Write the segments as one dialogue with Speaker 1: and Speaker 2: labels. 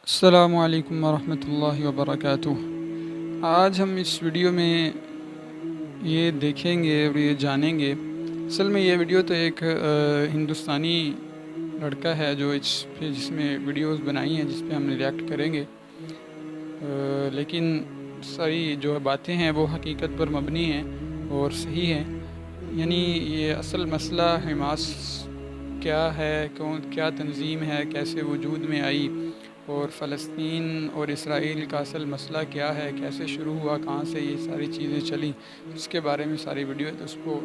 Speaker 1: अस्सलामु अलैकुम वरहमतुल्लाहि वबरकातुह। आज हम इस वीडियो में ये देखेंगे और ये जानेंगे। असल में ये वीडियो तो एक हिंदुस्तानी लड़का है जो जिसमें वीडियोस बनाई हैं जिस पे हम रिएक्ट करेंगे, लेकिन सारी जो बातें हैं वो हकीकत पर मबनी हैं और सही हैं। यानी ये असल मसला हमास क्या है, क्या तंजीम है, कैसे वजूद में आई और फ़लस्तीन और इसराइल का असल मसला क्या है, कैसे शुरू हुआ, कहाँ से ये सारी चीज़ें चली, इसके बारे में सारी वीडियो है, तो उसको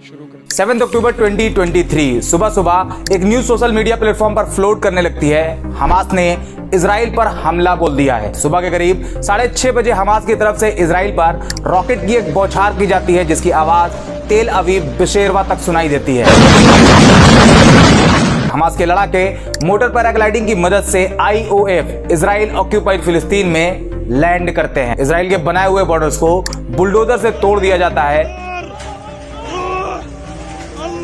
Speaker 1: शुरू करते हैं।
Speaker 2: 7 अक्टूबर 2023 सुबह सुबह एक न्यूज सोशल मीडिया प्लेटफॉर्म पर फ्लोट करने लगती है। हमास ने इसराइल पर हमला बोल दिया है। सुबह के करीब 6:30 बजे हमास की तरफ से इसराइल पर रॉकेट की एक बौछार की जाती है, जिसकी आवाज तेल अवीव बेशेरवा तक सुनाई देती है। हमास के लड़ाके मोटर पैराग्लाइडिंग की मदद से IOF इजराइल ऑक्यूपाइड फिलिस्तीन में लैंड करते हैं। इजराइल के बनाए हुए बॉर्डर्स को बुलडोजर से तोड़ दिया जाता है।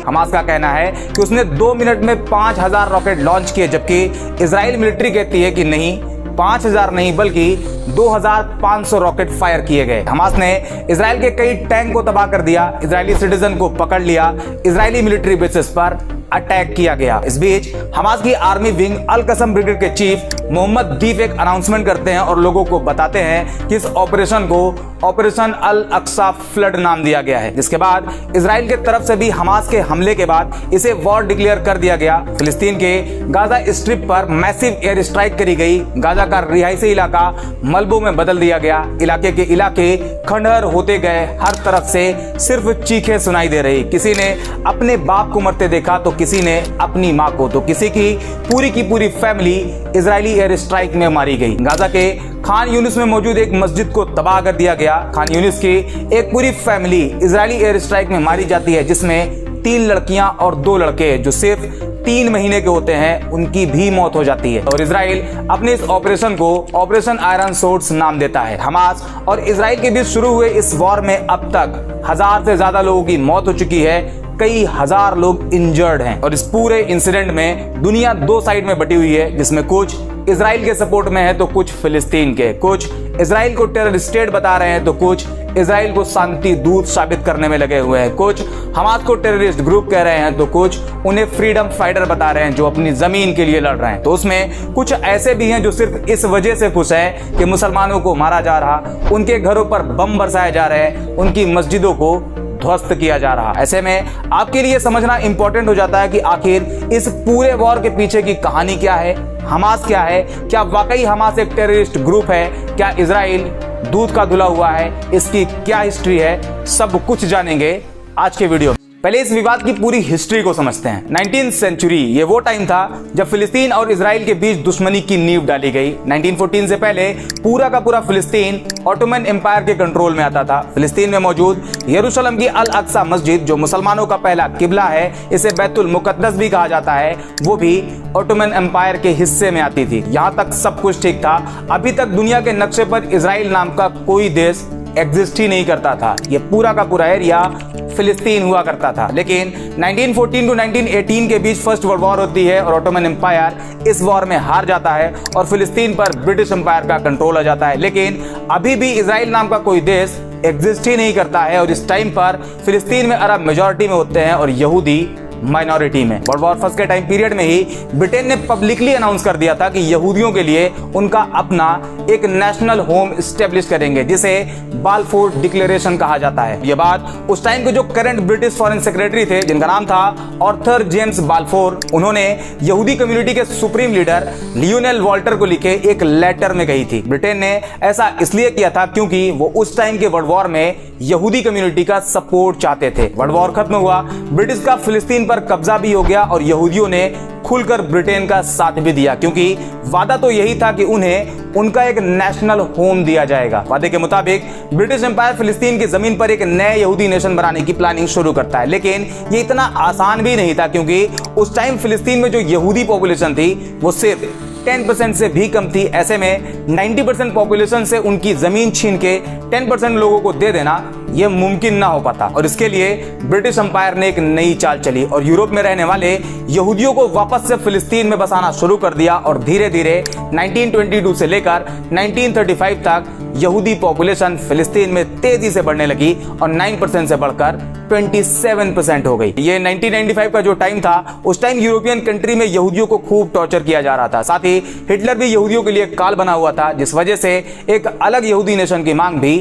Speaker 2: हमास का कहना है कि उसने 2 मिनट में 5000 रॉकेट लॉन्च किए, जबकि इजराइल मिलिट्री कहती है कि नहीं, 5000 नहीं बल्कि 2500 रॉकेट फायर किए गए। हमास ने इजराइल के कई टैंक को तबाह कर दिया, इजरायली सिटीजन को पकड़ लिया, इजरायली मिलिट्री बेसिस पर अटैक किया गया। इस बीच हमास की आर्मी विंग अल कसम ब्रिगेड के चीफ मोहम्मद दीफ एक अनाउंसमेंट करते हैं और लोगों को बताते हैं कि इस ऑपरेशन को ऑपरेशन अल अक्सा फ्लड नाम दिया गया है, जिसके बाद इजराइल के तरफ से भी हमास के हमले के बाद इसे वॉर डिक्लेयर कर दिया गया। फिलिस्तीन के गाजा स्ट्रिप पर मैसिव एयर स्ट्राइक करी गई। गाजा का रिहायशी इलाका मलबों में बदल दिया गया। इलाके के इलाके खंडहर होते गए। हर तरफ से सिर्फ चीखें सुनाई दे रही। किसी ने अपने बाप को मरते देखा तो किसी ने अपनी मां को, तो किसी की पूरी फैमिली इजरायली एयर स्ट्राइक में मारी गई। गाजा के खान यूनिस में मौजूद एक मस्जिद को तबाह कर दिया गया। खान यूनिस की एक पूरी फैमिली इजरायली एयर स्ट्राइक में मारी जाती है, जिसमें 3 लड़कियां और 2 लड़के जो सिर्फ 3 महीने के होते हैं, उनकी भी मौत हो जाती है। और इजराइल अपने इस ऑपरेशन को ऑपरेशन आयरन सोर्ड्स नाम देता है। हमास और इजराइल के बीच शुरू हुए इस वॉर में अब तक 1000 से ज्यादा लोगों की मौत हो चुकी है, कई हजार लोग इंजर्ड हैं। और इस पूरे इंसिडेंट में दुनिया 2 साइड में बटी हुई है, जिसमें कुछ इजराइल के सपोर्ट में है तो कुछ फिलिस्तीन के। कुछ इजराइल को टेरर स्टेट बता रहे हैं तो कुछ इजराइल को शांति दूत साबित करने में लगे हुए हैं। कुछ हमास को टेररिस्ट ग्रुप कह रहे हैं तो कुछ उन्हें फ्रीडम फाइटर बता रहे हैं जो अपनी जमीन के लिए लड़ रहे हैं। तो उसमें कुछ ऐसे भी हैं जो सिर्फ इस वजह से खुश हैं कि मुसलमानों को मारा जा रहा, उनके घरों पर बम बरसाए जा रहे हैं, उनकी मस्जिदों को ध्वस्त किया जा रहा। ऐसे में आपके लिए समझना इंपॉर्टेंट हो जाता है कि आखिर इस पूरे वॉर के पीछे की कहानी क्या है, हमास क्या है, क्या वाकई हमास एक टेररिस्ट ग्रुप है, क्या इजराइल दूध का धुला हुआ है, इसकी क्या हिस्ट्री है, सब कुछ जानेंगे आज के वीडियो में। पहले इस विवाद की पूरी हिस्ट्री को समझते हैं। 19th सेंचुरी ये वो टाइम था जब फिलिस्तीन और इजराइल के बीच दुश्मनी की नींव डाली गई। 1914 से पहले पूरा का पूरा फिलिस्तीन ऑटोमन एम्पायर के कंट्रोल में आता था। फिलिस्तीन में मौजूद यरूशलेम की अल अक्सा मस्जिद, जो मुसलमानों का पहला किबला है, इसे बैतुल मुकद्दस भी कहा जाता है, वो भी ऑटोमन एम्पायर के हिस्से में आती थी। यहाँ तक सब कुछ ठीक था। अभी तक दुनिया के नक्शे पर इजराइल नाम का कोई देश एग्जिस्ट ही नहीं करता था। ये पूरा का पूरा एरिया फिलिस्तीन हुआ करता था। लेकिन 1914 to 1918 के बीच फर्स्ट वर्ल्ड वॉर होती है और ऑटोमन एम्पायर इस वॉर में हार जाता है और फिलिस्तीन पर ब्रिटिश एम्पायर का कंट्रोल आ जाता है। लेकिन अभी भी इजराइल नाम का कोई देश एग्जिस्ट ही नहीं करता है और इस टाइम पर फिलिस्तीन में अरब मेजॉरिटी में होते हैं और यहूदी माइनॉरिटी में। वर्ल्ड वॉर फर्स्ट के टाइम पीरियड में ही ब्रिटेन ने पब्लिकली अनाउंस कर दिया था कि यहूदियों के लिए उनका अपना एक नेशनल होम स्टेब्लिश करेंगे, जिसे बालफोर डिक्लेरेशन कहा जाता है। यह बात उस टाइम के जो करंट ब्रिटिश फॉरेन सेक्रेटरी थे, जिनका नाम था आर्थर जेम्स बालफोर, उन्होंने यहूदी कम्युनिटी के सुप्रीम लीडर लियोनेल वॉल्टर को लिखे एक लेटर में कही थी। ब्रिटेन ने ऐसा इसलिए किया था क्योंकि वो उस टाइम के वर्ल्ड वॉर में यहूदी कम्युनिटी का सपोर्ट चाहते थे। वर्ल्ड वॉर खत्म हुआ, ब्रिटिश का फिलिस्तीन पर कब्जा भी हो गया और यहूदियों ने खुलकर ब्रिटेन का साथ भी दिया, क्योंकि वादा तो यही था कि उन्हें उनका एक नेशनल होम दिया जाएगा। वादे के मुताबिक ब्रिटिश एम्पायर फिलिस्तीन की जमीन पर एक नए यहूदी नेशन बनाने की प्लानिंग शुरू करता है। लेकिन ये इतना आसान भी नहीं था, क्योंकि उस टाइम फिलिस्तीन में जो यहूदी पॉपुलेशन थी वो सिर्फ 10% से भी कम थी। ऐसे में 90% पॉपुलेशन से उनकी जमीन छीन के 10% लोगों को दे देना यह मुमकिन ना हो पाता और इसके लिए ब्रिटिश एम्पायर ने एक नई चाल चली और यूरोप में रहने वाले यहूदियों को वापस से फिलिस्तीन में बसाना शुरू कर दिया और धीरे धीरे 1922 से लेकर 1935 तक यहूदी पॉपुलेशन फिलिस्तीन में तेजी से बढ़ने लगी और 9% से बढ़कर 27% हो गई। ये 1995 का जो टाइम था, उस टाइम यूरोपियन कंट्री में यहूदियों को खूब टॉर्चर किया जा रहा था। साथ ही हिटलर भी यहूदियों के लिए काल बना हुआ था, जिस वजह से एक अलग यहूदी नेशन की मांग भी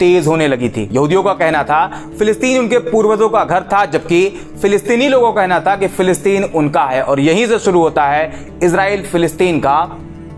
Speaker 2: तेज होने लगी थी। यहूदियों का कहना था फिलिस्तीन उनके पूर्वजों का घर था, जबकि फिलिस्तीनी लोगों का कहना था कि फिलिस्तीन उनका है और यहीं से शुरू होता है इजराइल फिलिस्तीन का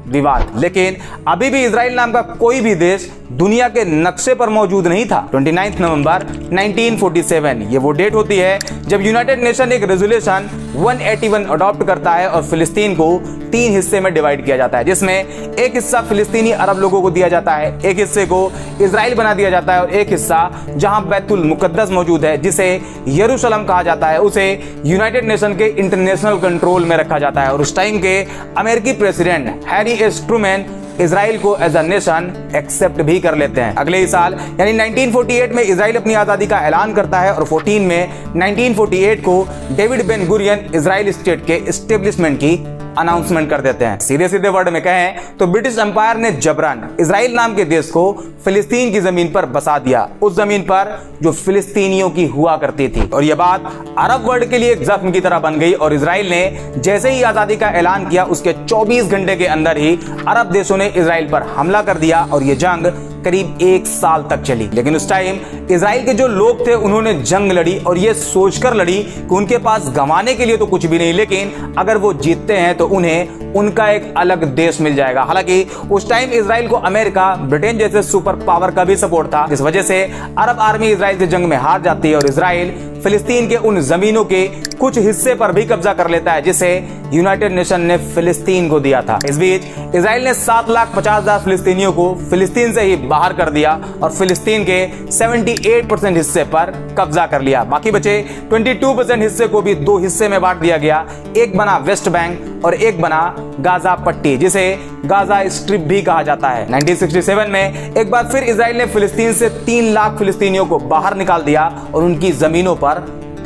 Speaker 2: विवाद। लेकिन अभी भी इजराइल नाम का कोई भी देश दुनिया के नक्शे पर मौजूद नहीं था। 29 नवंबर 1947 ये वो डेट होती है जब यूनाइटेड नेशन एक रेजोल्यूशन 181 अडॉप्ट करता है और फिलिस्तीन को 3 हिस्से में डिवाइड किया जाता है, जिसमें एक हिस्सा फिलिस्तीनी अरब लोगों को दिया जाता है, एक हिस्से को इजराइल बना दिया जाता है और एक हिस्सा जहां बैतुल मुकद्दस मौजूद है, जिसे यरूशलेम कहा जाता है, उसे यूनाइटेड नेशन के इंटरनेशनल कंट्रोल में रखा जाता है। और उस टाइम के अमेरिकी president Harry S Trueman Israel को एज अ नेशन एक्सेप्ट भी कर लेते हैं। अगले ही साल यानी 1948 में इजराइल अपनी आजादी का ऐलान करता है और 1948 को David Ben Gurion Israel state के एस्टेब्लिशमेंट की अनाउंसमेंट कर देते हैं। सीधे सीधे वर्ड में कहें तो ब्रिटिश एम्पायर ने जबरन इजराइल नाम के देश को फिलिस्तीन की जमीन पर बसा दिया, उस जमीन पर जो फिलिस्तीनियों की हुआ करती थी। और यह बात अरब वर्ल्ड के लिए एक जख्म की तरह बन गई और इजराइल ने जैसे ही आजादी का ऐलान किया, उसके 24 घंटे के अंदर ही अरब देशों ने इजराइल पर हमला कर दिया और यह जंग करीब 1 साल तक चली। लेकिन उस टाइम इजराइल के जो लोग थे उन्होंने जंग लड़ी और ये सोचकर लड़ी कि उनके पास गंवाने के लिए तो कुछ भी नहीं, लेकिन अगर वो जीतते हैं तो उन्हें उनका एक अलग देश मिल जाएगा। हालांकि उस टाइम इजराइल को अमेरिका, ब्रिटेन जैसे सुपर पावर का भी सपोर्ट था, जिस वजह से अरब आर्मी इजराइल से जंग में हार जाती है और इजराइल फिलिस्तीन के उन जमीनों के कुछ हिस्से पर भी कब्जा कर लेता है जिसे यूनाइटेड नेशन ने फिलिस्तीन को दिया था। इस बीच इजराइल ने 7,50,000 फिलिस्तीनियों को फिलिस्तीन से ही बाहर कर दिया और फिलिस्तीन के 78% हिस्से पर कब्जा कर लिया। बाकी बचे 22% हिस्से को भी 2 हिस्से में बांट दिया गया, एक बना वेस्ट बैंक और एक बना गाजा पट्टी, जिसे गाजा स्ट्रिप भी कहा जाता है। 1967 में एक बार फिर इजराइल ने फिलिस्तीन से 3 लाख फिलिस्तीनियों को बाहर निकाल दिया और उनकी जमीनों पर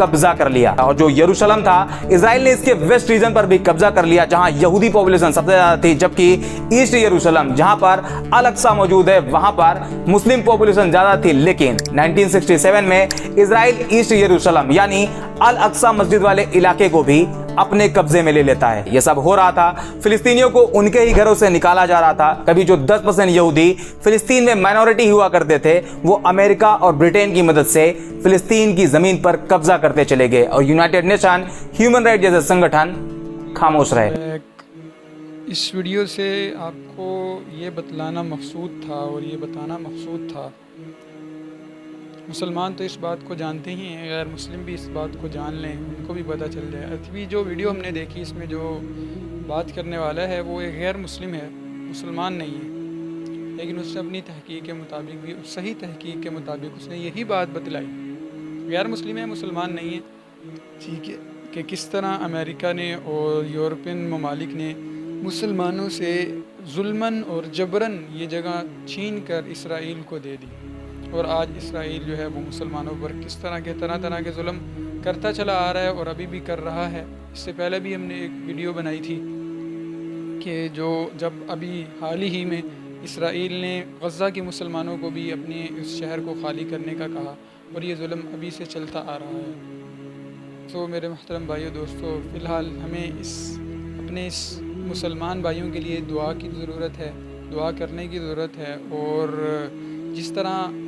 Speaker 2: कब्जा कर लिया। और जो यरूशलेम था, इजराइल ने इसके वेस्ट रीजन पर भी कब्जा कर लिया, जहां यहूदी पॉपुलेशन सबसे ज्यादा थी, जबकि ईस्ट यरूशलेम जहां पर अल अक्सा मौजूद है वहां पर मुस्लिम पॉपुलेशन ज्यादा थी। लेकिन 1967 में इजराइल ईस्ट यरूशलेम यानी अल अक्सा मस्जिद वाले इलाके को भी अपने कब्जे में ले लेता है। यह सब हो रहा था, फिलिस्तीनियों को उनके ही घरों से निकाला जा रहा था। कभी जो 10% यहूदी फिलिस्तीन में माइनॉरिटी हुआ करते थे, वो अमेरिका और ब्रिटेन की मदद से फिलिस्तीन की जमीन पर कब्जा करते चले गए और यूनाइटेड नेशन, ह्यूमन राइट जैसे संगठन खामोश रहे।
Speaker 1: इस वीडियो से आपको ये बतलाना मकसूद था और ये बताना मकसूद था, मुसलमान तो इस बात को जानते ही हैं, गैर मुस्लिम भी इस बात को जान लें, उनको भी पता चल जाए। अभी जो वीडियो हमने देखी, इसमें जो बात करने वाला है वो एक गैर मुस्लिम है, मुसलमान नहीं है, लेकिन उसने अपनी तहकीक के मुताबिक भी, सही तहकीक के मुताबिक उसने यही बात बतलाई, गैर मुस्लिम है, मुसलमान नहीं है। ठीक है कि किस तरह अमेरिका ने और यूरोपियन ममालिक ने मुसलमानों से जुल्मन और जबरन ये जगह छीन कर इसराइल को दे दी और आज इसराइल जो है वो मुसलमानों पर किस तरह के जुल्म करता चला आ रहा है और अभी भी कर रहा है। इससे पहले भी हमने एक वीडियो बनाई थी कि जो जब अभी हाल ही में इसराइल ने गज़ा के मुसलमानों को भी अपने इस शहर को खाली करने का कहा और ये जुल्म अभी से चलता आ रहा है। तो मेरे मोहतरम भाइयों दोस्तों, फ़िलहाल हमें अपने इस मुसलमान भाइयों के लिए दुआ की ज़रूरत है, दुआ करने की ज़रूरत है और जिस तरह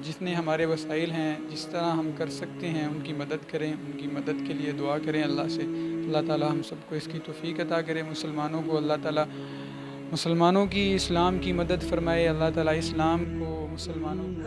Speaker 1: जितने हमारे वसाइल हैं, जिस तरह हम कर सकते हैं उनकी मदद करें, उनकी मदद के लिए दुआ करें अल्लाह से। अल्लाह ताला हम सबको इसकी तौफीक अता करे। मुसलमानों को अल्लाह ताला मुसलमानों की इस्लाम की मदद फरमाए। अल्लाह ताला इस्लाम को मुसलमानों को